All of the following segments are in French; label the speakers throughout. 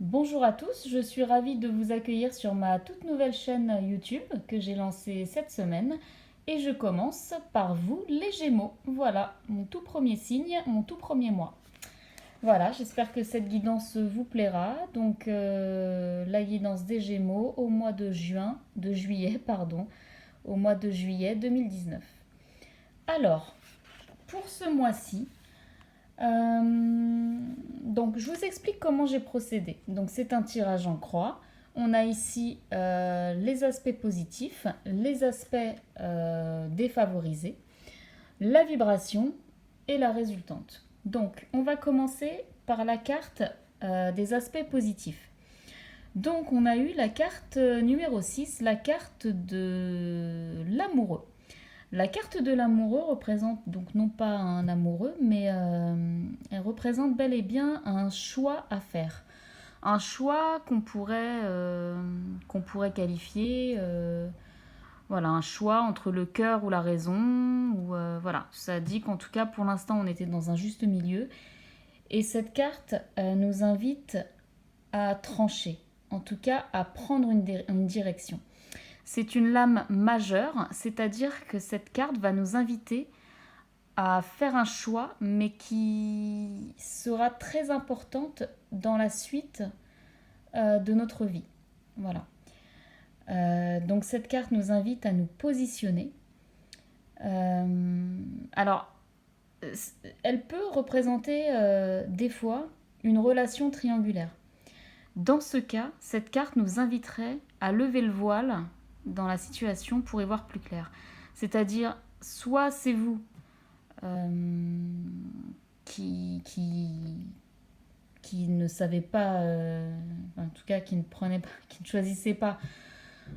Speaker 1: Bonjour à tous, je suis ravie de vous accueillir sur ma toute nouvelle chaîne YouTube que j'ai lancée cette semaine et je commence par vous les Gémeaux. Voilà, mon tout premier signe, mon tout premier mois. Voilà, j'espère que cette guidance vous plaira. Donc la guidance des Gémeaux au mois de juillet, pardon, au mois de juillet 2019. Alors, pour ce mois-ci, donc, je vous explique comment j'ai procédé. Donc, c'est un tirage en croix. On a ici les aspects positifs, les aspects défavorisés, la vibration et la résultante. Donc, on va commencer par la carte des aspects positifs. Donc, on a eu la carte numéro 6, la carte de l'amoureux. La carte de l'amoureux représente donc non pas un amoureux, mais elle représente bel et bien un choix à faire. Un choix qu'on pourrait qualifier, voilà, un choix entre le cœur ou la raison. Ou, voilà, ça dit qu'en tout cas pour l'instant on était dans un juste milieu. Et cette carte nous invite à trancher, en tout cas à prendre une direction. C'est une lame majeure, c'est-à-dire que cette carte va nous inviter à faire un choix, mais qui sera très importante dans la suite de notre vie. Voilà. Donc cette carte nous invite à nous positionner. Alors, elle peut représenter des fois une relation triangulaire. Dans ce cas, cette carte nous inviterait à lever le voile dans la situation pour y voir plus clair. C'est-à-dire, soit c'est vous qui ne savez pas, en tout cas qui ne choisissez pas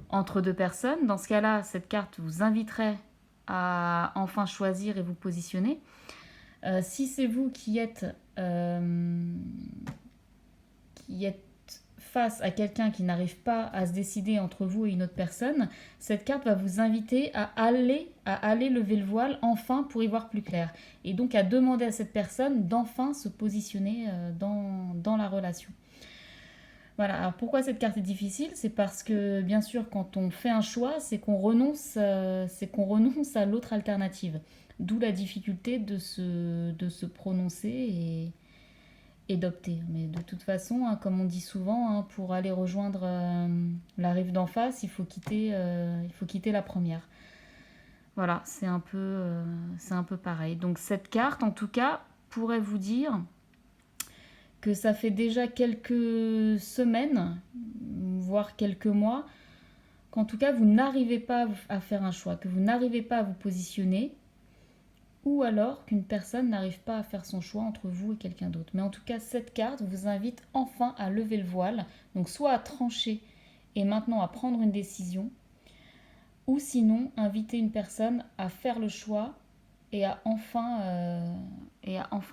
Speaker 1: entre deux personnes. Dans ce cas-là, cette carte vous inviterait à enfin choisir et vous positionner. Si c'est vous qui êtes face à quelqu'un qui n'arrive pas à se décider entre vous et une autre personne, cette carte va vous inviter à aller lever le voile enfin pour y voir plus clair. Et donc à demander à cette personne d'enfin se positionner dans la relation. Voilà, alors pourquoi cette carte est difficile? C'est parce que bien sûr quand on fait un choix, c'est qu'on renonce à l'autre alternative. D'où la difficulté de se prononcer et d'opter. Mais de toute façon, hein, comme on dit souvent, hein, pour aller rejoindre la rive d'en face, il faut quitter la première. Voilà, c'est un peu pareil. Donc cette carte, en tout cas, pourrait vous dire que ça fait déjà quelques semaines, voire quelques mois, qu'en tout cas, vous n'arrivez pas à faire un choix, que vous n'arrivez pas à vous positionner, ou alors qu'une personne n'arrive pas à faire son choix entre vous et quelqu'un d'autre. Mais en tout cas, cette carte vous invite enfin à lever le voile, donc soit à trancher et maintenant à prendre une décision, ou sinon inviter une personne à faire le choix et à enfin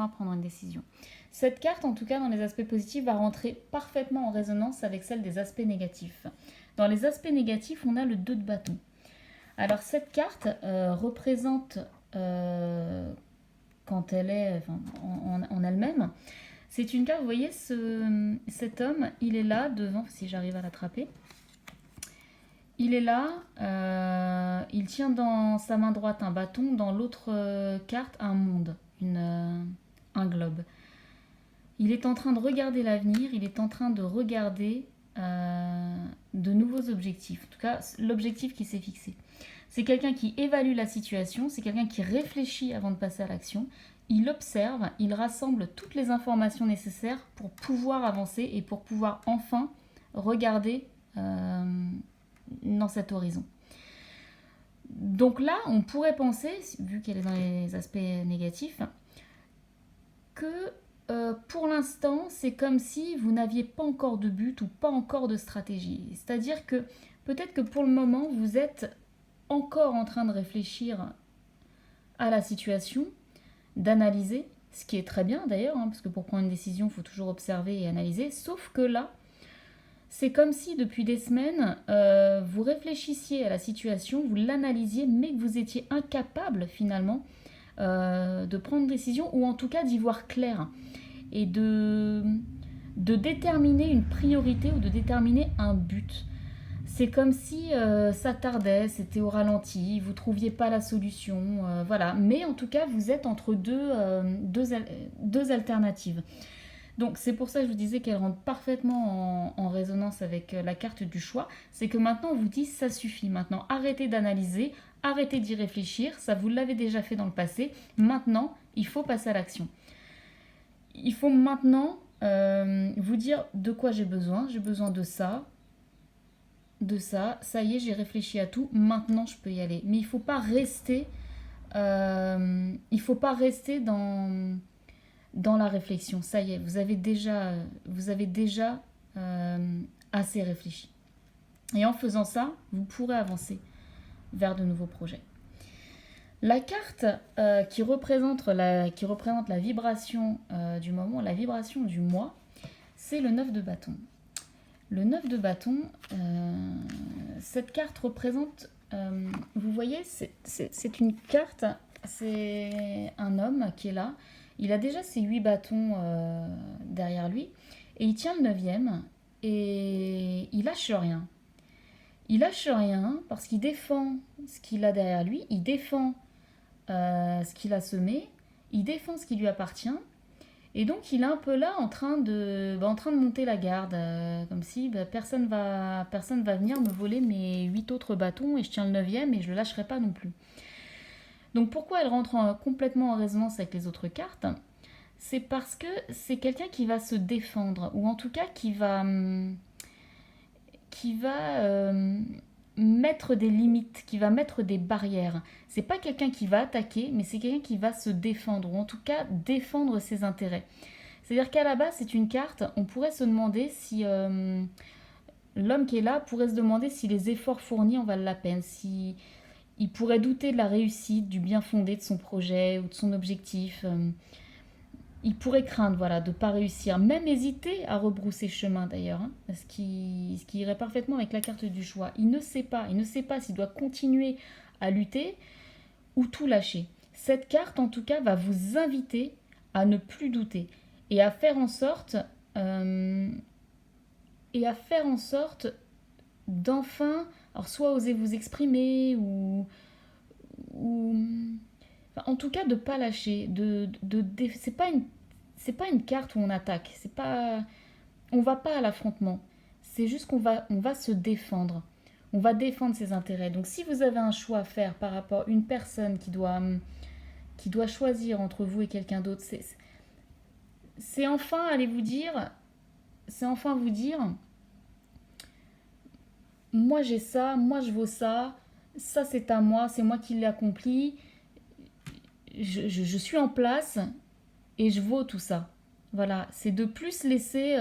Speaker 1: prendre une décision. Cette carte, en tout cas dans les aspects positifs, va rentrer parfaitement en résonance avec celle des aspects négatifs. Dans les aspects négatifs, on a le 2 de bâton. Alors cette carte représente quand elle est en elle-même. C'est une carte, vous voyez, cet homme, il est là devant, si j'arrive à l'attraper. Il est là, il tient dans sa main droite un bâton, dans l'autre carte un monde, un globe. Il est en train de regarder l'avenir, il est en train de regarder de nouveaux objectifs. En tout cas, l'objectif qui s'est fixé. C'est quelqu'un qui évalue la situation, c'est quelqu'un qui réfléchit avant de passer à l'action. Il observe, il rassemble toutes les informations nécessaires pour pouvoir avancer et pour pouvoir enfin regarder dans cet horizon. Donc là, on pourrait penser, vu qu'elle est dans les aspects négatifs, que pour l'instant, c'est comme si vous n'aviez pas encore de but ou pas encore de stratégie. C'est-à-dire que peut-être que pour le moment, vous êtes encore en train de réfléchir à la situation, d'analyser, ce qui est très bien d'ailleurs, hein, parce que pour prendre une décision, il faut toujours observer et analyser, sauf que là, c'est comme si depuis des semaines, vous réfléchissiez à la situation, vous l'analysiez, mais que vous étiez incapable finalement de prendre une décision, ou en tout cas d'y voir clair, et de déterminer une priorité ou de déterminer un but. C'est comme si ça tardait, c'était au ralenti, vous ne trouviez pas la solution, voilà. Mais en tout cas, vous êtes entre deux alternatives. Donc c'est pour ça que je vous disais qu'elle rentre parfaitement en résonance avec la carte du choix. C'est que maintenant on vous dit ça suffit. Maintenant arrêtez d'analyser, arrêtez d'y réfléchir. Ça vous l'avez déjà fait dans le passé. Maintenant il faut passer à l'action. Il faut maintenant vous dire de quoi j'ai besoin. J'ai besoin de ça, de ça. Ça y est, j'ai réfléchi à tout. Maintenant je peux y aller. Mais il faut pas rester dans la réflexion. Ça y est, vous avez déjà assez réfléchi. Et en faisant ça, vous pourrez avancer vers de nouveaux projets. La carte qui représente la vibration du moment, la vibration du mois, c'est le 9 de bâton. Le 9 de bâton, cette carte représente, vous voyez, c'est une carte, c'est un homme qui est là. Il a déjà ses 8 bâtons derrière lui et il tient le 9e et il lâche rien. Il lâche rien parce qu'il défend ce qu'il a derrière lui, il défend ce qu'il a semé, il défend ce qui lui appartient et donc il est un peu là en train de monter la garde, comme si personne va venir me voler mes 8 autres bâtons et je tiens le 9e et je le lâcherai pas non plus. Donc pourquoi elle rentre complètement en résonance avec les autres cartes ? C'est parce que c'est quelqu'un qui va se défendre, ou en tout cas qui va mettre des limites, qui va mettre des barrières. C'est pas quelqu'un qui va attaquer, mais c'est quelqu'un qui va se défendre, ou en tout cas défendre ses intérêts. C'est-à-dire qu'à la base, c'est une carte, on pourrait se demander si l'homme qui est là pourrait se demander si les efforts fournis en valent la peine, si il pourrait douter de la réussite, du bien fondé de son projet ou de son objectif. Il pourrait craindre de ne pas réussir, même hésiter à rebrousser chemin d'ailleurs, hein, ce qui irait parfaitement avec la carte du choix. Il ne sait pas s'il doit continuer à lutter ou tout lâcher. Cette carte en tout cas va vous inviter à ne plus douter et à faire en sorte d'enfin, alors soit oser vous exprimer ou enfin, en tout cas de pas lâcher, c'est pas une carte où on attaque, on va pas à l'affrontement. C'est juste on va se défendre. On va défendre ses intérêts. Donc si vous avez un choix à faire par rapport à une personne qui doit choisir entre vous et quelqu'un d'autre, c'est enfin aller vous dire, c'est enfin vous dire, moi j'ai ça, moi je vaux ça, ça c'est à moi, c'est moi qui l'ai accompli, je suis en place et je vaux tout ça. Voilà, c'est de plus se laisser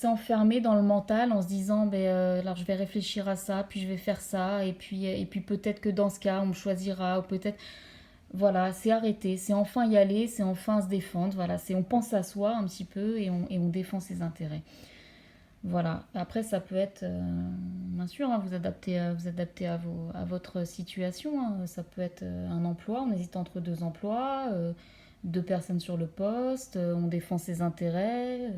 Speaker 1: enfermer dans le mental en se disant alors je vais réfléchir à ça, puis je vais faire ça, et puis peut-être que dans ce cas on me choisira, ou peut-être. Voilà, c'est arrêter, c'est enfin y aller, c'est enfin se défendre. Voilà, c'est on pense à soi un petit peu et on défend ses intérêts. Voilà. Après, ça peut être, bien sûr, hein, vous adaptez à votre situation, hein. Ça peut être un emploi, on hésite entre deux emplois, deux personnes sur le poste, on défend ses intérêts.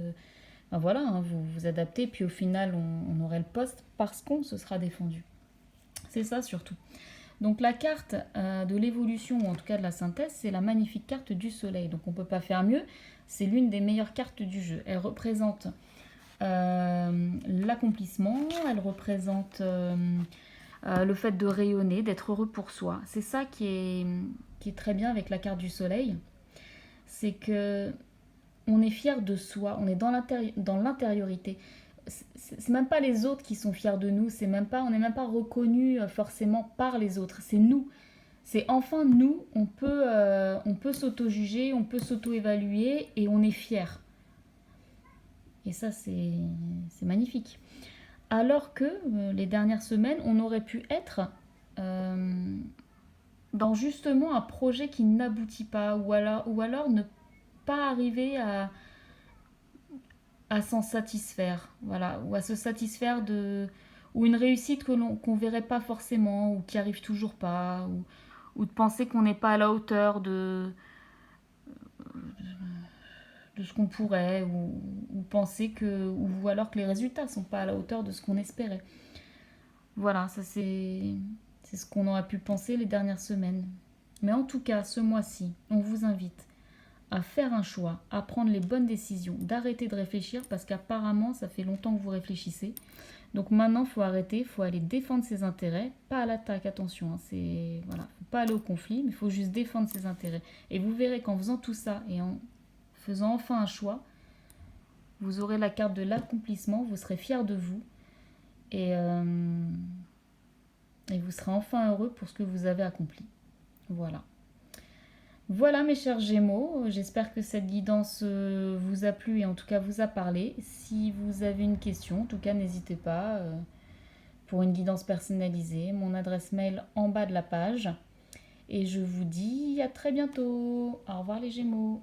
Speaker 1: Ben voilà, hein, vous vous adaptez, puis au final, on aurait le poste parce qu'on se sera défendu. C'est ça surtout. Donc la carte de l'évolution, ou en tout cas de la synthèse, c'est la magnifique carte du soleil. Donc on ne peut pas faire mieux, c'est l'une des meilleures cartes du jeu. Elle représente l'accomplissement, elle représente le fait de rayonner, d'être heureux pour soi. C'est ça qui est très bien avec la carte du soleil, c'est que on est fier de soi, on est dans l'intériorité. C'est même pas les autres qui sont fiers de nous, on n'est même pas reconnu forcément par les autres, c'est nous. C'est enfin nous, on peut s'auto-juger, on peut s'auto-évaluer et on est fier. Et ça, c'est magnifique. Alors que les dernières semaines, on aurait pu être dans justement un projet qui n'aboutit pas, ou alors ne pas arriver à s'en satisfaire, voilà, ou à se satisfaire ou une réussite qu'on verrait pas forcément, ou qui arrive toujours pas, ou de penser qu'on n'est pas à la hauteur de ce qu'on pourrait, ou penser que, ou alors que les résultats sont pas à la hauteur de ce qu'on espérait. Voilà, ça c'est ce qu'on aurait pu penser les dernières semaines. Mais en tout cas, ce mois-ci, on vous invite à faire un choix, à prendre les bonnes décisions, d'arrêter de réfléchir parce qu'apparemment ça fait longtemps que vous réfléchissez. Donc maintenant, il faut arrêter, il faut aller défendre ses intérêts, pas à l'attaque, attention, hein, c'est voilà, faut pas aller au conflit, mais il faut juste défendre ses intérêts. Et vous verrez qu'en faisant tout ça et en faisant enfin un choix, vous aurez la carte de l'accomplissement, vous serez fier de vous et, euh, et vous serez enfin heureux pour ce que vous avez accompli. Voilà. Voilà mes chers Gémeaux, j'espère que cette guidance vous a plu et en tout cas vous a parlé. Si vous avez une question, en tout cas n'hésitez pas pour une guidance personnalisée. Mon adresse mail en bas de la page. Et je vous dis à très bientôt. Au revoir les Gémeaux.